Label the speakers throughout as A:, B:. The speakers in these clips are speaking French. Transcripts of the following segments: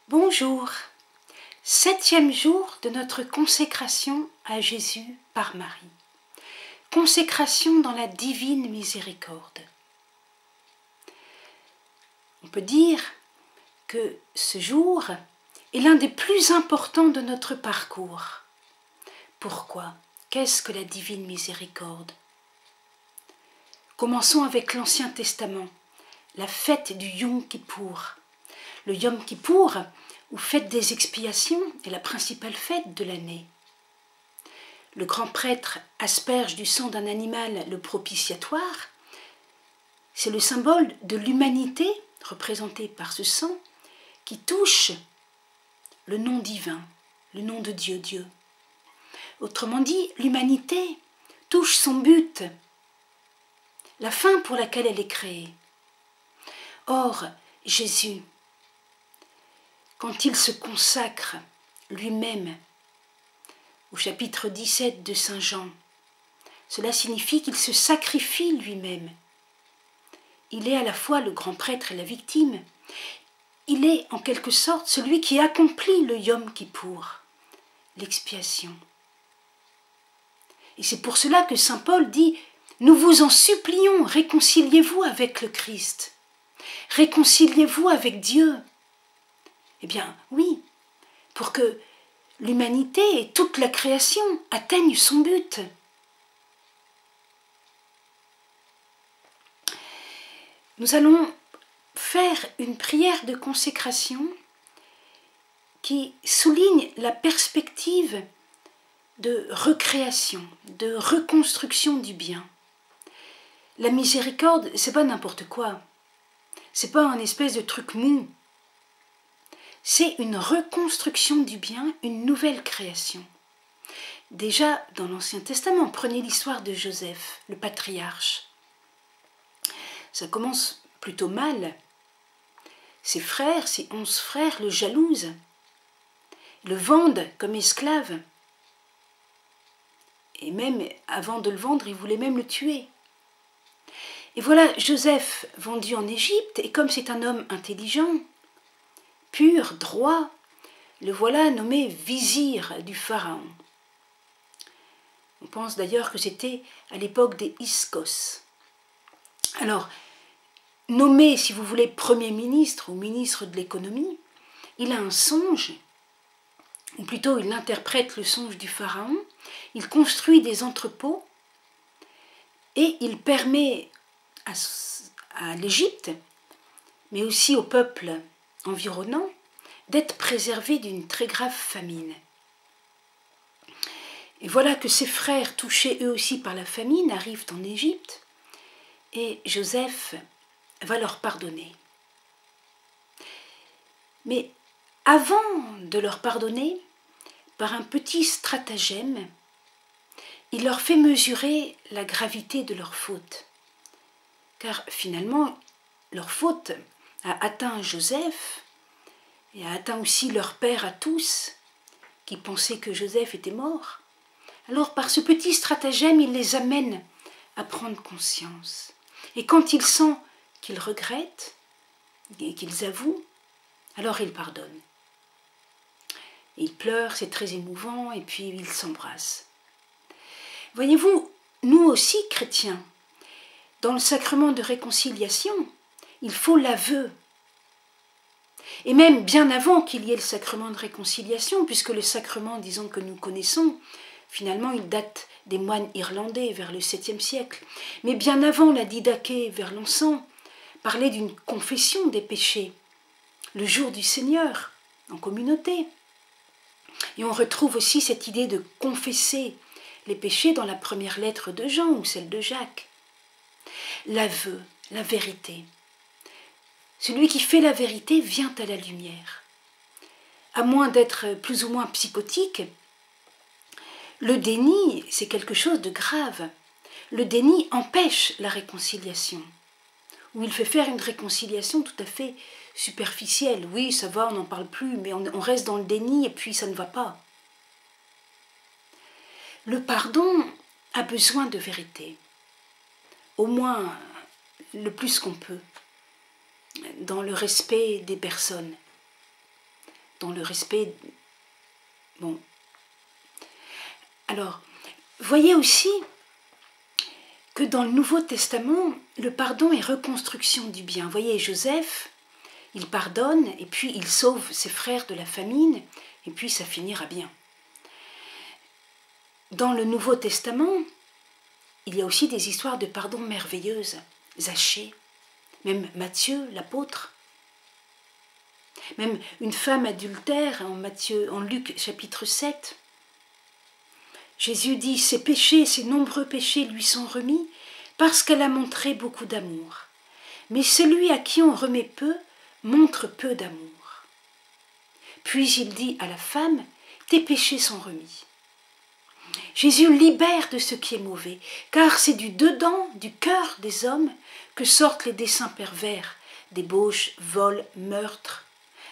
A: Bonjour, 7e jour de notre consécration à Jésus par Marie. Consécration dans la divine miséricorde. On peut dire que ce jour est l'un des plus importants de notre parcours. Pourquoi? Qu'est-ce que la divine miséricorde? Commençons avec l'Ancien Testament, la fête du Yom Kippour. Le Yom Kippour, ou fête des expiations, est la principale fête de l'année. Le grand prêtre asperge du sang d'un animal le propitiatoire. C'est le symbole de l'humanité, représentée par ce sang, qui touche le nom divin, le nom de Dieu, Dieu. Autrement dit, l'humanité touche son but, la fin pour laquelle elle est créée. Or, Jésus, quand il se consacre lui-même au chapitre 17 de Saint Jean, cela signifie qu'il se sacrifie lui-même. Il est à la fois le grand prêtre et la victime. Il est en quelque sorte celui qui accomplit le Yom Kippour, l'expiation. Et c'est pour cela que saint Paul dit « Nous vous en supplions, réconciliez-vous avec le Christ, réconciliez-vous avec Dieu ». Eh bien, oui, pour que l'humanité et toute la création atteignent son but. Nous allons faire une prière de consécration qui souligne la perspective de recréation, de reconstruction du bien. La miséricorde, c'est pas n'importe quoi. C'est pas un espèce de truc mou. C'est une reconstruction du bien, une nouvelle création. Déjà, dans l'Ancien Testament, prenez l'histoire de Joseph, le patriarche. Ça commence plutôt mal. Ses frères, ses 11 frères, le jalousent, le vendent comme esclave. Et même avant de le vendre, ils voulaient même le tuer. Et voilà Joseph vendu en Égypte, et comme c'est un homme intelligent, pur, droit, le voilà nommé vizir du pharaon. On pense d'ailleurs que c'était à l'époque des Hyksos. Alors, nommé, si vous voulez, Premier ministre ou ministre de l'économie, il a un songe, ou plutôt il interprète le songe du pharaon, il construit des entrepôts et il permet à l'Égypte, mais aussi au peuple environnant, d'être préservé d'une très grave famine. Et voilà que ses frères, touchés eux aussi par la famine, arrivent en Égypte, et Joseph va leur pardonner. Mais avant de leur pardonner, par un petit stratagème, il leur fait mesurer la gravité de leur faute. Car finalement, leur faute a atteint Joseph et a atteint aussi leur père à tous, qui pensaient que Joseph était mort. Alors par ce petit stratagème, il les amène à prendre conscience. Et quand il sent qu'ils regrettent et qu'ils avouent, alors il pardonne. Il pleure, c'est très émouvant, et puis il s'embrasse. Voyez-vous, nous aussi, chrétiens, dans le sacrement de réconciliation, il faut l'aveu. Et même bien avant qu'il y ait le sacrement de réconciliation, puisque le sacrement, disons, que nous connaissons, finalement, il date des moines irlandais vers le 7e siècle. Mais bien avant la didaché vers l'encens, parlait d'une confession des péchés, le jour du Seigneur, en communauté. Et on retrouve aussi cette idée de confesser les péchés dans la première lettre de Jean ou celle de Jacques. L'aveu, la vérité. Celui qui fait la vérité vient à la lumière. À moins d'être plus ou moins psychotique, le déni, c'est quelque chose de grave. Le déni empêche la réconciliation. Ou il fait faire une réconciliation tout à fait superficielle. Oui, ça va, on n'en parle plus, mais on reste dans le déni et puis ça ne va pas. Le pardon a besoin de vérité. Au moins le plus qu'on peut, dans le respect des personnes. dans le respect. Bon. Alors, voyez aussi que dans le Nouveau Testament, le pardon est reconstruction du bien. Vous voyez, Joseph, il pardonne et puis il sauve ses frères de la famine et puis ça finira bien. Dans le Nouveau Testament, il y a aussi des histoires de pardon merveilleuses. Zachée, même Matthieu, l'apôtre, même une femme adultère en Luc chapitre 7. Jésus dit, ses péchés, ses nombreux péchés lui sont remis parce qu'elle a montré beaucoup d'amour. Mais celui à qui on remet peu, montre peu d'amour. Puis il dit à la femme, tes péchés sont remis. Jésus libère de ce qui est mauvais, car c'est du dedans, du cœur des hommes, que sortent les desseins pervers, débauche, vol, meurtre,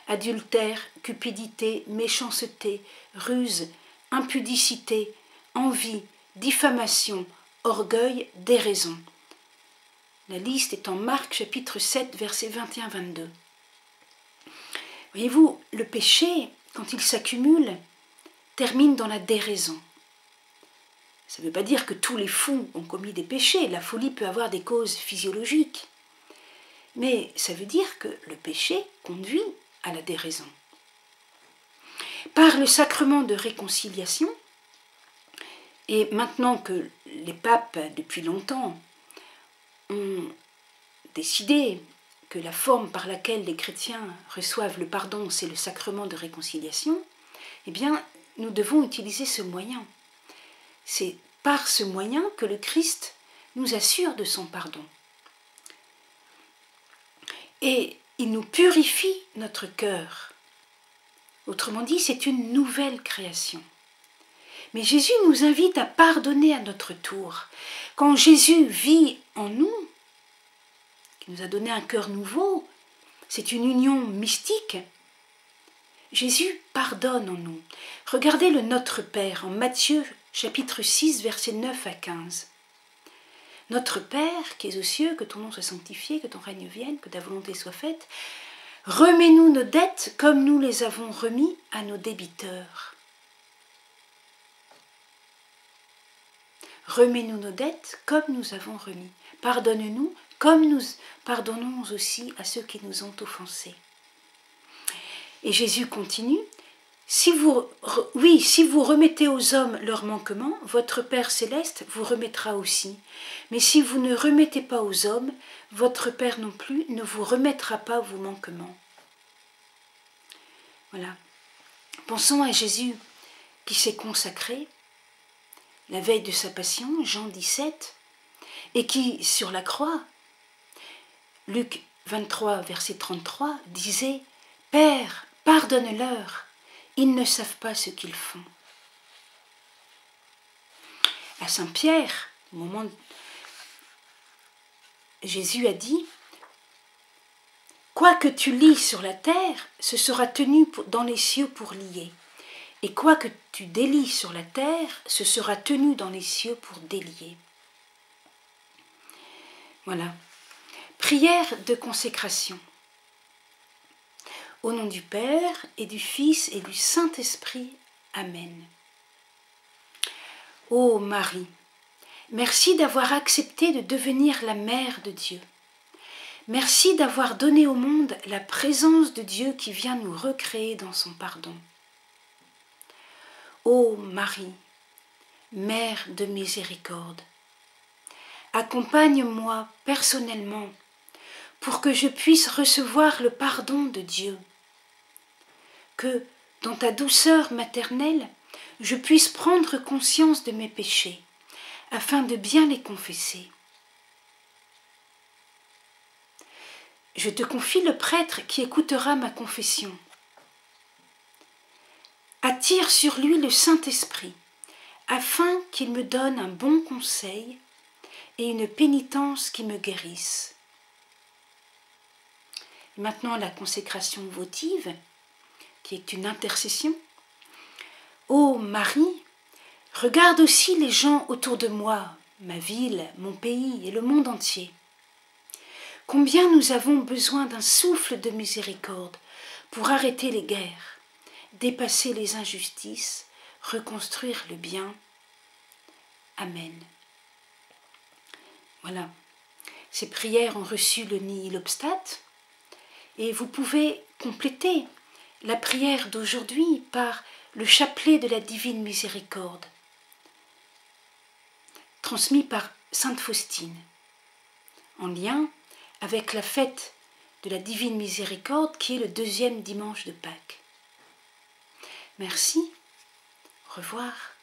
A: adultère, cupidité, méchanceté, ruse, impudicité, envie, diffamation, orgueil, déraison. La liste est en Marc chapitre 7, versets 21-22. Voyez-vous, le péché, quand il s'accumule, termine dans la déraison. Ça ne veut pas dire que tous les fous ont commis des péchés, la folie peut avoir des causes physiologiques. Mais ça veut dire que le péché conduit à la déraison. Par le sacrement de réconciliation, et maintenant que les papes, depuis longtemps, ont décidé que la forme par laquelle les chrétiens reçoivent le pardon, c'est le sacrement de réconciliation, eh bien, nous devons utiliser ce moyen. C'est par ce moyen que le Christ nous assure de son pardon. Et il nous purifie notre cœur. Autrement dit, c'est une nouvelle création. Mais Jésus nous invite à pardonner à notre tour. Quand Jésus vit en nous, qui nous a donné un cœur nouveau, c'est une union mystique. Jésus pardonne en nous. Regardez le Notre Père en Matthieu chapitre 6, versets 9 à 15. Notre Père, qui es aux cieux, que ton nom soit sanctifié, que ton règne vienne, que ta volonté soit faite, remets-nous nos dettes comme nous les avons remis à nos débiteurs. Remets-nous nos dettes comme nous avons remis. Pardonne-nous comme nous pardonnons aussi à ceux qui nous ont offensés. Et Jésus continue, si vous remettez aux hommes leurs manquements, votre Père céleste vous remettra aussi. Mais si vous ne remettez pas aux hommes, votre Père non plus ne vous remettra pas vos manquements. Voilà. Pensons à Jésus qui s'est consacré la veille de sa passion, Jean 17, et qui, sur la croix, Luc 23, verset 33, disait « Père, pardonne-leur, ils ne savent pas ce qu'ils font. » À Saint-Pierre, au moment où Jésus a dit « Quoi que tu lies sur la terre, ce sera tenu dans les cieux pour lier. Et quoi que tu délies sur la terre, ce sera tenu dans les cieux pour délier. » Voilà. Prière de consécration. Au nom du Père et du Fils et du Saint-Esprit. Amen. Ô Marie, merci d'avoir accepté de devenir la mère de Dieu. Merci d'avoir donné au monde la présence de Dieu qui vient nous recréer dans son pardon. Ô Marie, Mère de miséricorde, accompagne-moi personnellement pour que je puisse recevoir le pardon de Dieu, que, dans ta douceur maternelle, je puisse prendre conscience de mes péchés, afin de bien les confesser. Je te confie le prêtre qui écoutera ma confession. Attire sur lui le Saint-Esprit, afin qu'il me donne un bon conseil et une pénitence qui me guérisse. Maintenant, la consécration votive, qui est une intercession. Ô Marie, regarde aussi les gens autour de moi, ma ville, mon pays et le monde entier. Combien nous avons besoin d'un souffle de miséricorde pour arrêter les guerres, dépasser les injustices, reconstruire le bien. Amen. Voilà, ces prières ont reçu le nihil obstat et vous pouvez compléter la prière d'aujourd'hui par le chapelet de la Divine Miséricorde, transmis par Sainte Faustine, en lien avec la fête de la Divine Miséricorde qui est le 2e dimanche de Pâques. Merci, au revoir.